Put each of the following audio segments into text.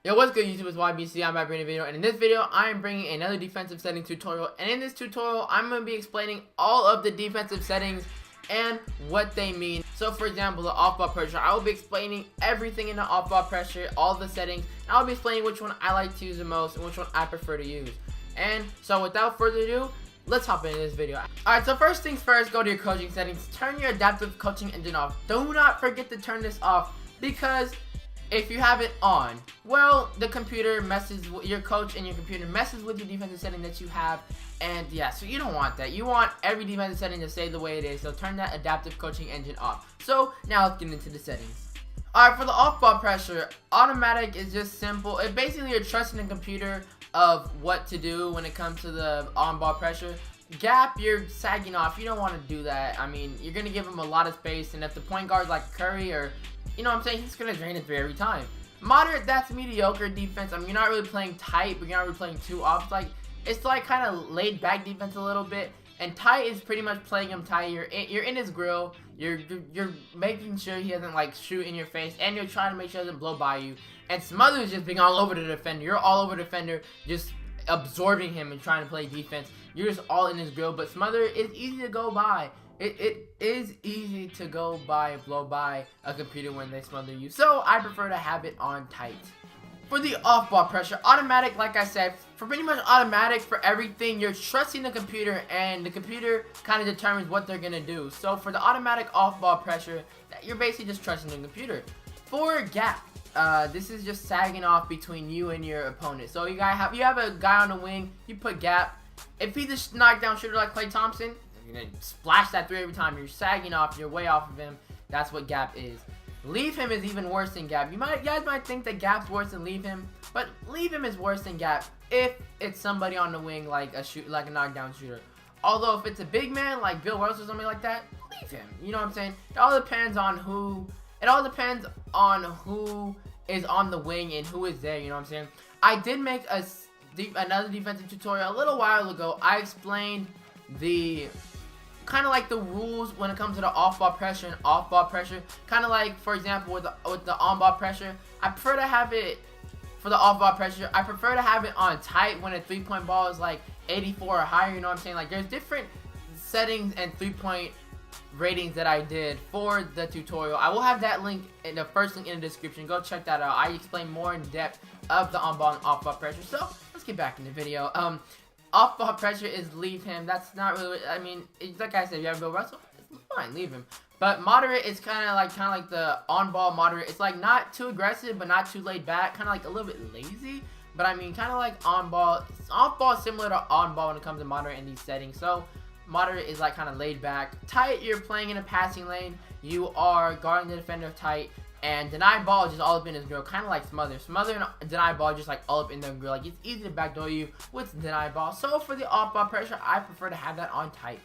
Yo, what's good YouTube? It's YBC. I'm back bringing a video, and in this video I am bringing another defensive setting tutorial, and in this tutorial I'm going to be explaining all of the defensive settings and what they mean. So for example, the off ball pressure, I will be explaining everything in the off ball pressure, all the settings, and I'll be explaining which one I like to use the most and which one I prefer to use. And so without further ado, let's hop into this video. Alright, so first things first, go to your coaching settings, turn your adaptive coaching engine off. Do not forget to turn this off, because if you have it on, well, the computer messes with your coach, and your computer messes with your defensive setting that you have, and yeah, so you don't want that. You want every defensive setting to stay the way it is, so turn that adaptive coaching engine off. So now let's get into the settings. Alright, for the off ball pressure, automatic is just simple. It basically, you're trusting the computer of what to do when it comes to the on ball pressure. Gap, you're sagging off. You don't want to do that. I mean, you're going to give him a lot of space, and if the point guard like Curry or, you know what I'm saying, he's going to drain it through every time. Moderate, that's mediocre defense. I mean, you're not really playing tight, but you're not really playing too off. It's like kind of laid back defense a little bit. And tight is pretty much playing him tight. You're in his grill. You're making sure he doesn't like shoot in your face, and you're trying to make sure he doesn't blow by you. And smother is just being all over the defender. You're all over the defender, just absorbing him and trying to play defense. You're just all in his grill. But smother is easy to go by. It is easy to go by, blow by a computer when they smother you. So I prefer to have it on tight. For the off ball pressure, automatic, like I said, for pretty much automatic for everything, you're trusting the computer, and the computer kind of determines what they're gonna do. So for the automatic off ball pressure, you're basically just trusting the computer. For gap, this is just sagging off between you and your opponent. So you have a guy on the wing, you put gap. If he's a knockdown shooter like Klay Thompson, you're gonna splash that through every time. You're sagging off, you're way off of him. That's what gap is. Leave him is even worse than gap. You guys might think that gap's worse than leave him, but leave him is worse than gap if it's somebody on the wing like a knockdown shooter. Although if it's a big man like Bill Russell or something like that, leave him. You know what I'm saying? It all depends on who is on the wing and who is there. You know what I'm saying? I did make another defensive tutorial a little while ago. I explained the kind of like the rules when it comes to the off ball pressure and off ball pressure. Kind of like, for example, with the on ball pressure, I prefer to have it for the off ball pressure. I prefer to have it on tight when a 3-point ball is like 84 or higher. You know what I'm saying? Like, there's different settings and 3-point ratings that I did for the tutorial. I will have that link in the first link in the description. Go check that out. I explain more in depth of the on ball and off ball pressure. So let's get back in the video. Off ball pressure is leave him. That's not really, I mean, it's like I said, if you have Bill Russell, it's fine, leave him. But moderate is kind of like the on ball moderate. It's like not too aggressive, but not too laid back. Kind of like a little bit lazy. But I mean, kind of like on ball. Off ball is similar to on ball when it comes to moderate in these settings. So moderate is like kind of laid back. Tight, you're playing in a passing lane. You are guarding the defender tight. And deny ball is just all up in his grill, kind of like smother. Smother and deny ball just like all up in the grill. Like, it's easy to backdoor you with deny ball. So for the off ball pressure, I prefer to have that on tight.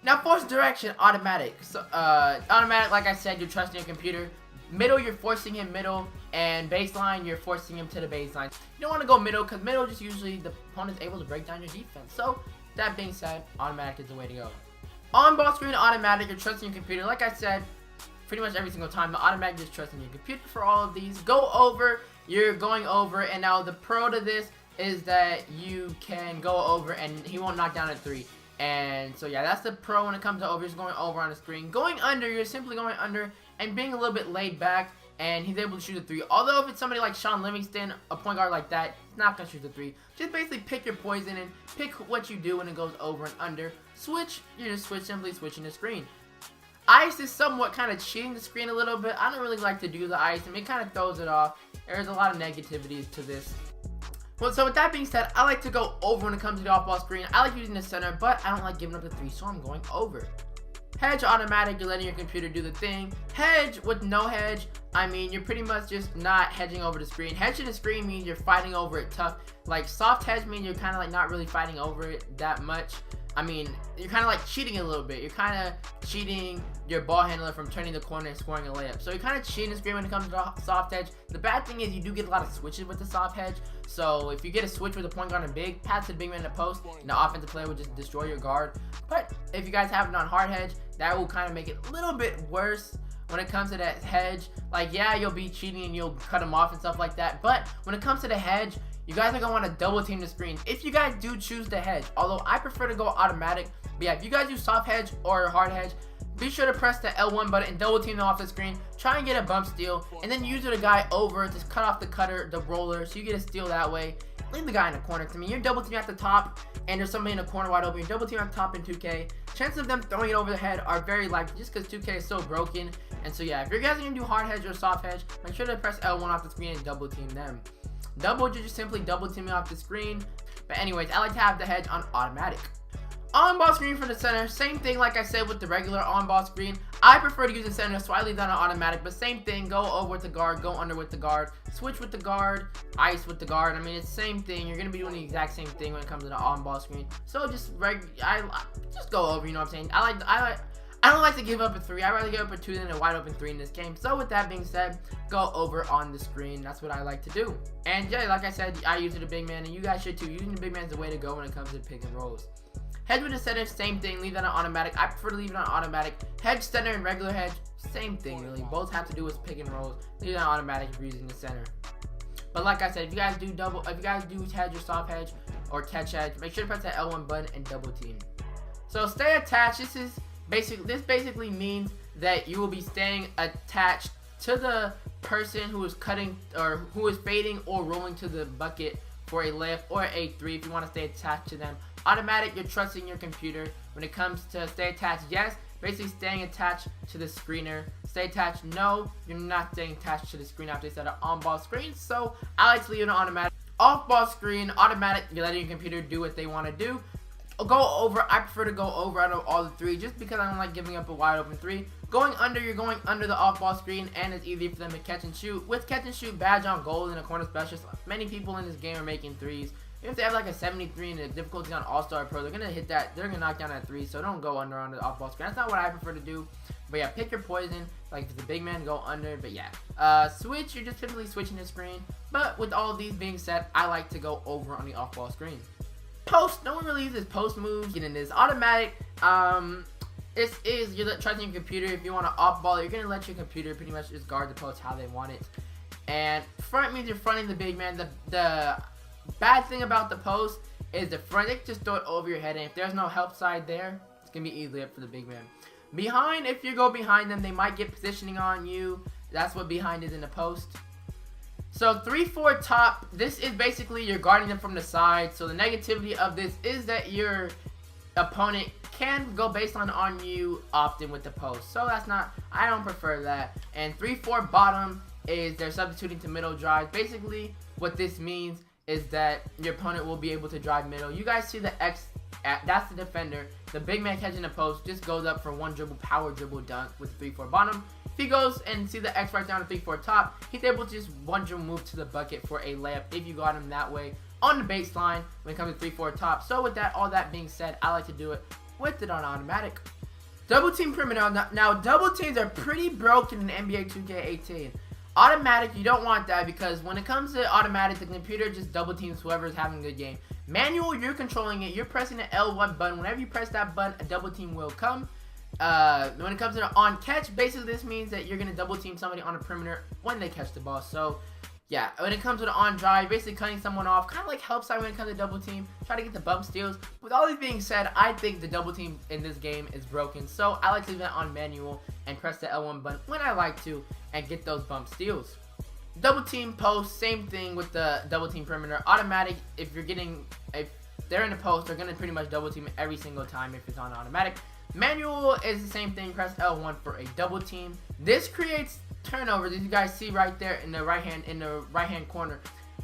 Now force direction, automatic. So automatic, like I said, you're trusting your computer. Middle, you're forcing him middle, and baseline, you're forcing him to the baseline. You don't want to go middle, because middle just usually the opponent's able to break down your defense. So that being said, automatic is the way to go. On ball screen, automatic, you're trusting your computer. Like I said, pretty much every single time, the automatic is trusting your computer for all of these. Go over, you're going over, and now the pro to this is that you can go over and he won't knock down a 3. And so yeah, that's the pro when it comes to over. Just going over on the screen. Going under, you're simply going under and being a little bit laid back, and he's able to shoot a 3. Although if it's somebody like Shaun Livingston, a point guard like that, he's not gonna shoot the 3. Just basically pick your poison and pick what you do when it goes over and under. Switch, you just simply switching the screen. Ice is somewhat kind of cheating the screen a little bit. I don't really like to do the ice, and it kind of throws it off. There's a lot of negativity to this. Well, so with that being said, I like to go over when it comes to the off-ball screen. I like using the center, but I don't like giving up the 3, so I'm going over. Hedge, automatic, you're letting your computer do the thing. Hedge, with no hedge, I mean, you're pretty much just not hedging over the screen. Hedge to the screen means you're fighting over it tough. Like, soft hedge means you're kind of like not really fighting over it that much. I mean, you're kind of like cheating a little bit. You're kind of cheating your ball handler from turning the corner and scoring a layup. So you're kind of cheating the screen when it comes to the soft hedge. The bad thing is you do get a lot of switches with the soft hedge. So if you get a switch with a point guard and big, pass to the big man in the post, and the offensive player will just destroy your guard. But if you guys have it on hard hedge, that will kind of make it a little bit worse when it comes to that hedge. Like, yeah, you'll be cheating and you'll cut them off and stuff like that, but when it comes to the hedge, you guys are going to want to double team the screen if you guys do choose the hedge, although I prefer to go automatic. But yeah, if you guys use soft hedge or hard hedge, be sure to press the L1 button and double team them off the screen. Try and get a bump steal, and then use the guy over to cut off the cutter, the roller, so you get a steal that way. Leave the guy in the corner. I mean, you're double teaming at the top, and there's somebody in the corner wide open. You're double teaming at the top in 2K. Chances of them throwing it over the head are very likely, just because 2K is so broken. And so yeah, if you guys are gonna do hard hedge or soft hedge, make sure to press L1 off the screen and double team them. Double, you're just simply double teaming off the screen. But anyways, I like to have the hedge on automatic. On ball screen for the center, same thing like I said with the regular on ball screen. I prefer to use the center, so I leave that on automatic, but same thing, go over with the guard, go under with the guard, switch with the guard, ice with the guard. I mean, it's the same thing. You're going to be doing the exact same thing when it comes to the on ball screen. So just just go over, you know what I'm saying? I don't like to give up a 3. I'd rather give up a 2 than a wide open 3 in this game. So with that being said, go over on the screen. That's what I like to do. And yeah, like I said, I use it a big man, and you guys should too. Using the big man is the way to go when it comes to pick and rolls. Hedge with the center, same thing. Leave that on automatic. I prefer to leave it on automatic. Hedge, center, and regular hedge, same thing really. Both have to do with pick and rolls. Leave it on automatic if you're using the center. But like I said, if you guys do hedge or soft hedge or catch hedge, make sure to press that L1 button and double team. So stay attached. This basically means that you will be staying attached to the person who is cutting or who is fading or rolling to the bucket for a layup or a 3 if you want to stay attached to them. Automatic, you're trusting your computer. When it comes to stay attached, yes, basically staying attached to the screener. Stay attached, no, you're not staying attached to the screen after they set an on-ball screen, so I like to leave it on automatic. Off-ball screen, automatic, you're letting your computer do what they want to do. Go over, I prefer to go over out of all the 3 just because I don't like giving up a wide open 3. Going under, you're going under the off-ball screen, and it's easy for them to catch and shoot. With catch and shoot badge on gold in a corner specialist, many people in this game are making 3s. If they have like a 73 and the difficulty on All-Star Pro, they're going to hit that. They're going to knock down that 3, so don't go under on the off-ball screen. That's not what I prefer to do. But yeah, pick your poison. Like if it's a big man, go under. But yeah, switch, you're just typically switching the screen. But with all of these being said, I like to go over on the off-ball screen. Post, no one really uses post moves. Getting this automatic. You're trusting your computer. If you want to off-ball, you're going to let your computer pretty much just guard the post how they want it. And front means you're fronting the big man. The bad thing about the post is the front, they just throw it over your head, and if there's no help side there, it's going to be easily up for the big man. Behind, if you go behind them, they might get positioning on you. That's what behind is in the post. So 3-4 top, this is basically you're guarding them from the side. So the negativity of this is that your opponent can go baseline on you often with the post. So that's not, I don't prefer that. And 3-4 bottom is they're substituting to middle drives. Basically what this means is that your opponent will be able to drive middle. You guys see the X, that's the defender. The big man catching the post just goes up for one dribble, power dribble dunk with 3-4 bottom. If he goes and see the X right down to 3-4 top, he's able to just one dribble move to the bucket for a layup if you got him that way on the baseline when it comes to 3-4 top. So with that, all that being said, I like to do it with it on automatic. Double team perimeter. Now double teams are pretty broken in NBA 2K18. Automatic, you don't want that because when it comes to automatic, the computer just double teams whoever's having a good game. Manual, you're controlling it. You're pressing the L1 button. Whenever you press that button, a double team will come. When it comes to the on catch, basically this means that you're going to double team somebody on the perimeter when they catch the ball. So yeah, when it comes to the on drive, basically cutting someone off, kind of like help side when it comes to double team, try to get the bump steals. With all this being said, I think the double team in this game is broken, so I like to leave it on manual and press the L1 button when I like to and get those bump steals. Double team post, same thing with the double team perimeter. Automatic, if they're in the post, they're going to pretty much double team every single time if it's on automatic. Manual is the same thing, press L1 for a double team. This creates turnovers, as you guys see right there in the right hand corner.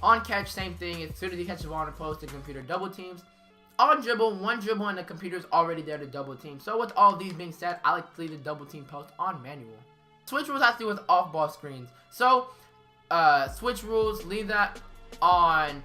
On catch, same thing. As soon as you catch the ball on the post, the computer double teams. On dribble, one dribble and the computer's already there to double team. So with all of these being said, I like to leave the double team post on manual. Switch rules have to do with off ball screens. So switch rules, leave that on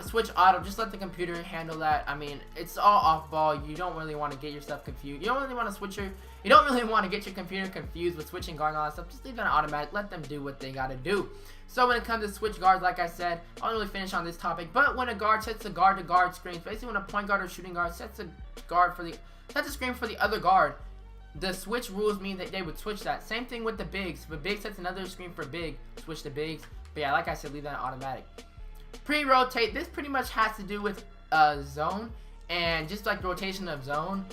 switch auto. Just let the computer handle that. I mean, it's all off ball. You don't really want to get yourself confused. You don't really want to get your computer confused with switching guard and all that stuff. Just leave it on automatic. Let them do what they gotta do. So when it comes to switch guards, like I said, I don't really finish on this topic. But when a guard sets a guard to guard screen, basically when a point guard or shooting guard sets a screen for the other guard, the switch rules mean that they would switch that. Same thing with the bigs. If a big sets another screen for big, switch the bigs. But yeah, like I said, leave that automatic. Pre-rotate, this pretty much has to do with zone, and just like rotation of zone.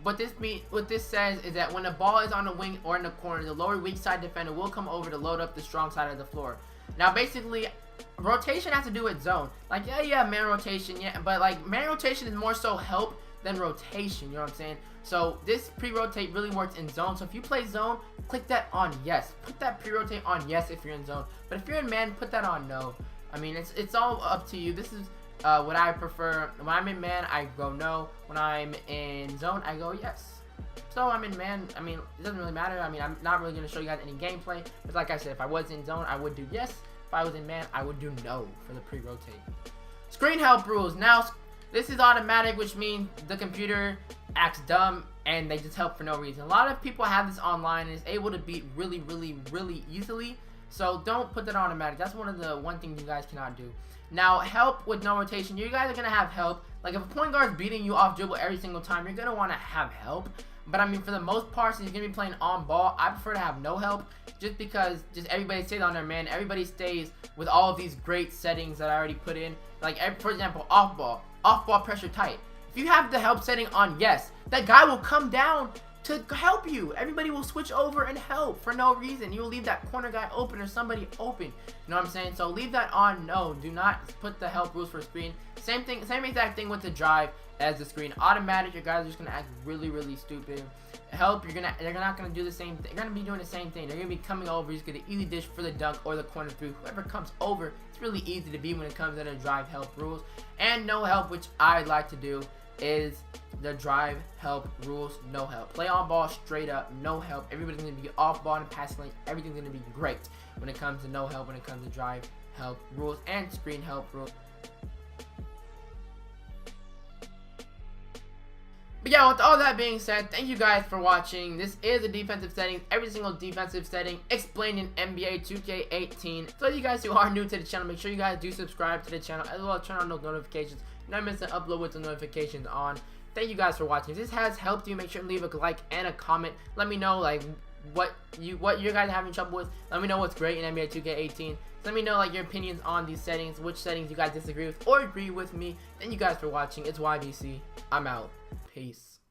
What this says is that when the ball is on the wing or in the corner, the lower weak side defender will come over to load up the strong side of the floor. Now basically, rotation has to do with zone. Like yeah, man rotation, yeah, but like man rotation is more so help than rotation, you know what I'm saying? So this pre-rotate really works in zone. So if you play zone, click that on yes. Put that pre-rotate on yes if you're in zone. But if you're in man, put that on no. I mean, it's all up to you. This is what I prefer. When I'm in man, I go no. When I'm in zone, I go yes. So I'm in man, I mean, it doesn't really matter. I mean, I'm not really going to show you guys any gameplay. But like I said, if I was in zone, I would do yes. If I was in man, I would do no for the pre-rotate. Screen help rules. Now, this is automatic, which means the computer acts dumb and they just help for no reason. A lot of people have this online and is able to beat really easily. So don't put that on automatic. That's one thing you guys cannot do. Now, help with no rotation. You guys are going to have help. Like if a point guard is beating you off dribble every single time, you're going to want to have help. But I mean, for the most part, since you're going to be playing on ball, I prefer to have no help. Just because everybody stays on their man. Everybody stays with all of these great settings that I already put in. Like, for example, off ball pressure tight. If you have the help setting on yes, that guy will come down to help you. Everybody will switch over and help for no reason. You will leave that corner guy open or somebody open. You know what I'm saying? So leave that on no. Do not put the help rules for screen. Same exact thing with the drive as the screen. Automatic, your guys are just gonna act really stupid. Help, they're not gonna do the same thing. They're gonna be doing the same thing. They're gonna be coming over. You're just gonna easy dish for the dunk or the corner three. Whoever comes over, it's really easy to beat when it comes to the drive help rules. And no help, which I like to do, is the drive help rules. No help. Play on ball straight up, no help. Everybody's gonna be off ball and passing lane. Everything's gonna be great when it comes to no help. When it comes to drive help rules and screen help rules. But yeah, with all that being said, thank you guys for watching. This is the defensive settings, every single defensive setting explained in NBA 2K18. So you guys who are new to the channel, make sure you guys do subscribe to the channel, as well as turn on those notifications. Not miss an upload with the notifications on. Thank you guys for watching. If this has helped you, make sure to leave a like and a comment. Let me know like what you guys are having trouble with. Let me know what's great in NBA 2K18. Let me know like your opinions on these settings, which settings you guys disagree with or agree with me. Thank you guys for watching. It's YBC. I'm out. Peace.